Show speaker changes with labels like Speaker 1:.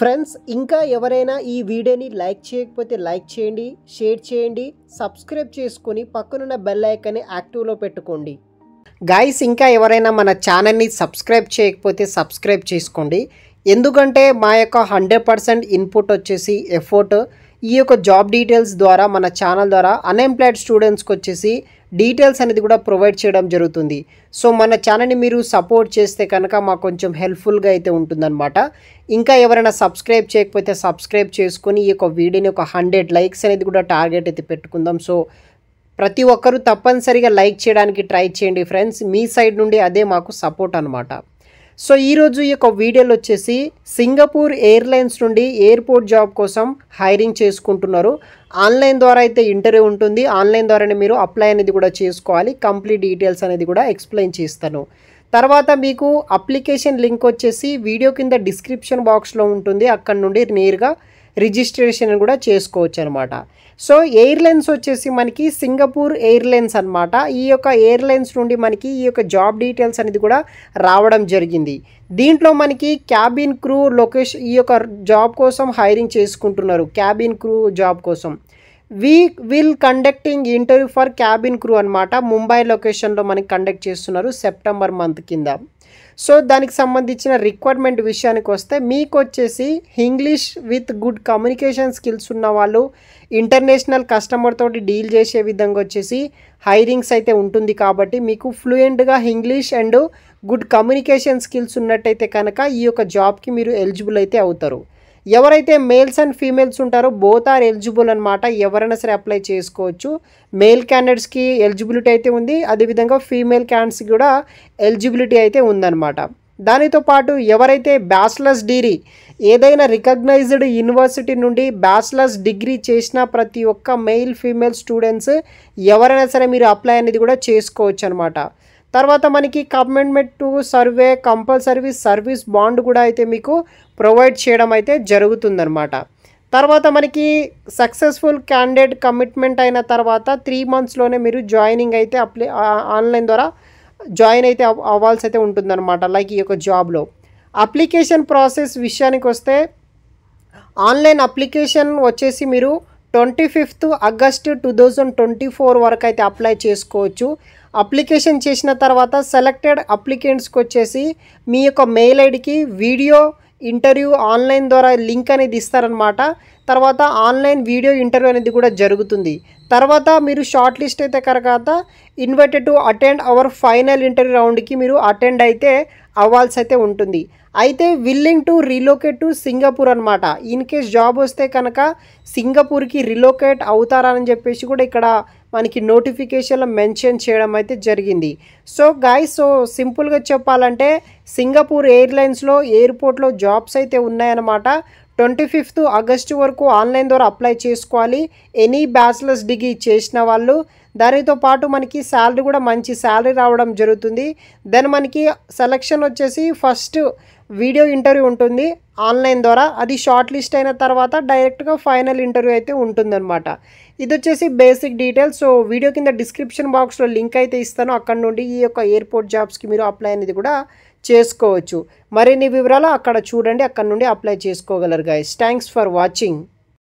Speaker 1: Friends ఇంకా ఎవరైనా ఈ వీడియోని లైక్ చేయకపోతే లైక్ చేయండి, షేర్ చేయండి, సబ్స్క్రైబ్ చేసుకొని పక్కనున్న బెల్ ఐకాన్ని యాక్టివ్లో పెట్టుకోండి. గాయ్స్ ఇంకా ఎవరైనా మన ఛానల్ని సబ్స్క్రైబ్ చేయకపోతే సబ్స్క్రైబ్ చేసుకోండి. ఎందుకంటే మా యొక్క 100% ఇన్పుట్ వచ్చేసి ఎఫర్ట్ ఈ యొక్క జాబ్ డీటెయిల్స్ ద్వారా మన ఛానల్ ద్వారా అన్ఎంప్లాయిడ్ స్టూడెంట్స్కి వచ్చేసి డీటెయిల్స్ అనేది కూడా ప్రొవైడ్ చేయడం జరుగుతుంది. సో మన ఛానల్ని మీరు సపోర్ట్ చేస్తే కనుక మాకు కొంచెం హెల్ప్ఫుల్గా అయితే ఉంటుందన్నమాట. ఇంకా ఎవరైనా సబ్స్క్రైబ్ చేయకపోతే సబ్స్క్రైబ్ చేసుకొని ఈ యొక్క వీడియోని ఒక 100 లైక్స్ అనేది కూడా టార్గెట్ అయితే పెట్టుకుందాం. సో ప్రతి ఒక్కరూ తప్పనిసరిగా లైక్ చేయడానికి ట్రై చేయండి ఫ్రెండ్స్. మీ సైడ్ నుండి అదే మాకు సపోర్ట్ అనమాట. సో ఈరోజు ఈ యొక్క వీడియోలో వచ్చేసి సింగపూర్ ఎయిర్లైన్స్ నుండి ఎయిర్పోర్ట్ జాబ్ కోసం హైరింగ్ చేసుకుంటున్నారు. ఆన్లైన్ ద్వారా అయితే ఇంటర్వ్యూ ఉంటుంది. ఆన్లైన్ ద్వారానే మీరు అప్లై అనేది కూడా చేసుకోవాలి. కంప్లీట్ డీటెయిల్స్ అనేది కూడా ఎక్స్ప్లెయిన్ చేస్తాను. తర్వాత మీకు అప్లికేషన్ లింక్ వచ్చేసి వీడియో కింద డిస్క్రిప్షన్ బాక్స్లో ఉంటుంది. అక్కడ నుండి నేరుగా రిజిస్ట్రేషన్ కూడా చేసుకోవచ్చు అనమాట. సో ఎయిర్లైన్స్ వచ్చేసి మనకి సింగపూర్ ఎయిర్లైన్స్ అనమాట. ఈ యొక్క ఎయిర్లైన్స్ నుండి మనకి ఈ యొక్క జాబ్ డీటెయిల్స్ అనేది కూడా రావడం జరిగింది. దీంట్లో మనకి క్యాబిన్ క్రూ లొకేషన్ ఈ యొక్క జాబ్ కోసం హైరింగ్ చేసుకుంటున్నారు. క్యాబిన్ క్రూ జాబ్ కోసం we will conducting interview for cabin crew అనమాట. ముంబై లొకేషన్లో మనకి కండక్ట్ చేస్తున్నారు సెప్టెంబర్ మంత్ కింద. సో దానికి సంబంధించిన రిక్వైర్మెంట్ విషయానికి వస్తే మీకు వచ్చేసి English with good communication skills ఉన్న వాళ్ళు, ఇంటర్నేషనల్ కస్టమర్ తోటి డీల్ చేసే విధంగా వచ్చేసి హైరింగ్స్ అయితే ఉంటుంది. కాబట్టి మీకు ఫ్లూయెంట్గా English and good communication skills ఉన్నట్టయితే కనుక ఈ యొక్క జాబ్కి మీరు ఎలిజిబుల్ అయితే అవుతారు. ఎవరైతే మేల్స్ అండ్ ఫీమేల్స్ ఉంటారో బోత్ ఆర్ ఎలిజిబుల్ అనమాట. ఎవరైనా సరే అప్లై చేసుకోవచ్చు. మేల్ క్యాండిడేట్స్కి ఎలిజిబిలిటీ అయితే ఉంది, అదేవిధంగా ఫీమేల్ క్యాండిడేట్స్కి కూడా ఎలిజిబిలిటీ అయితే ఉందన్నమాట. దానితో పాటు ఎవరైతే బ్యాచిలర్స్ డిగ్రీ ఏదైనా రికగ్నైజ్డ్ యూనివర్సిటీ నుండి బ్యాచిలర్స్ డిగ్రీ చేసిన ప్రతి ఒక్క మెయిల్ ఫీమేల్ స్టూడెంట్స్ ఎవరైనా సరే మీరు అప్లై అనేది కూడా చేసుకోవచ్చు అనమాట. తర్వాత మనకి commitment to survey compulsory service bond కూడా అయితే మీకు ప్రొవైడ్ చేయడం అయితే జరుగుతుందన్నమాట. తర్వాత మనకి సక్సెస్ఫుల్ క్యాండిడేట్ కమిట్మెంట్ అయిన తర్వాత 3 monthsలోనే మీరు జాయినింగ్ అయితే ఆన్లైన్ ద్వారా జాయిన్ అయితే అవ్వాల్సి అయితే ఉంటుందన్నమాట. లైక్ ఈ యొక్క జాబ్లో అప్లికేషన్ ప్రాసెస్ విషయానికి వస్తే ఆన్లైన్ అప్లికేషన్ వచ్చేసి మీరు 25th August 2024 వరకు అయితే అప్లై చేసుకోవచ్చు. అప్లికేషన్ చేసిన తర్వాత సెలెక్టెడ్ అప్లికెంట్స్కి వచ్చేసి మీ యొక్క మెయిల్ ఐడికి వీడియో ఇంటర్వ్యూ ఆన్లైన్ ద్వారా లింక్ అనేది ఇస్తారనమాట. తర్వాత ఆన్లైన్ వీడియో ఇంటర్వ్యూ అనేది కూడా జరుగుతుంది. తర్వాత మీరు షార్ట్ లిస్ట్ అయితే తర్వాత invited to attend our final interview రౌండ్కి మీరు అటెండ్ అయితే అవ్వాల్సి అయితే ఉంటుంది. అయితే willing to relocate to Singapore అనమాట. ఇన్ కేస్ జాబ్ వస్తే కనుక సింగపూర్కి రీలోకేట్ అవుతారని చెప్పేసి కూడా ఇక్కడ మనకి నోటిఫికేషన్లో మెన్షన్ చేయడం అయితే జరిగింది. సో గాయ్స్, సో సింపుల్గా చెప్పాలంటే సింగపూర్ ఎయిర్లైన్స్లో ఎయిర్పోర్ట్లో జాబ్స్ అయితే ఉన్నాయన్నమాట. 25th August వరకు ఆన్లైన్ ద్వారా అప్లై చేసుకోవాలి. ఎనీ బ్యాచిలర్స్ డిగ్రీ చేసిన వాళ్ళు. దానితో పాటు మనకి శాలరీ కూడా మంచి శాలరీ రావడం జరుగుతుంది. దెన్ మనకి సెలక్షన్ వచ్చేసి ఫస్ట్ వీడియో ఇంటర్వ్యూ ఉంటుంది ఆన్లైన్ ద్వారా. అది షార్ట్ లిస్ట్ అయిన తర్వాత డైరెక్ట్గా ఫైనల్ ఇంటర్వ్యూ అయితే ఉంటుందన్నమాట. ఇది వచ్చేసి బేసిక్ డీటెయిల్స్. సో వీడియో కింద డిస్క్రిప్షన్ బాక్స్లో లింక్ అయితే ఇస్తాను. అక్కడ నుండి ఈ యొక్క ఎయిర్పోర్ట్ జాబ్స్కి మీరు అప్లై అనేది కూడా చేసుకోవచ్చు. మరిన్ని వివరాలు అక్కడ చూడండి, అక్కడ నుండి అప్లై చేసుకోగలరు గైస్. Thanks for watching.